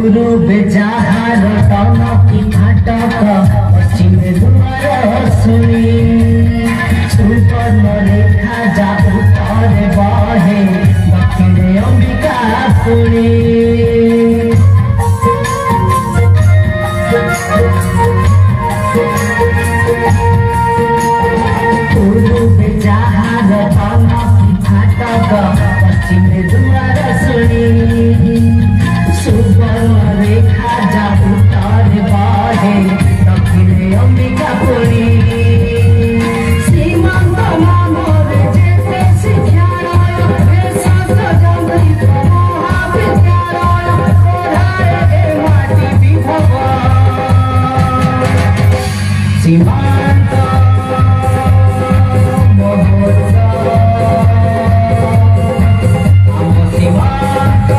पूर्वे जाहार टनकी फाटक पश्चिम दुआर शुणी सुवर्ण रेखा जा उत्तरे बहे दक्षिणे अंबिका पुणी पूर्वे जाहार टनकी फाटक पश्चिम दुआर शुणी सुवर्ण रेखा जा उत्तरे बहे दक्षिणे अंबिका पुणी श्रीमंत मामरे जेते शिक्षालय भेषज जंगलित महाविद्यालय ओढ़ाए माटी विभव सीमांत महोत्सव आम सीमांत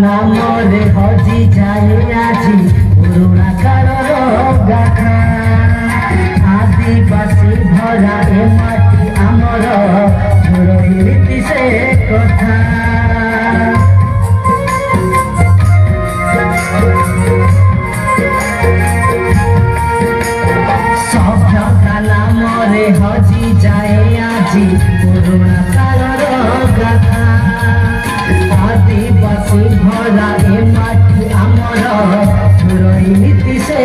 नामरे हजी जाए आजी पुरुणा कालर गाथा आदिवासी भरा ए माटी आमर झोरई रीति से कथा सभ्यता नामरे हजी जाए आजी पुरुणा कालर गाथा आदिवासी भरा ए माटी आमर झोरई नीति से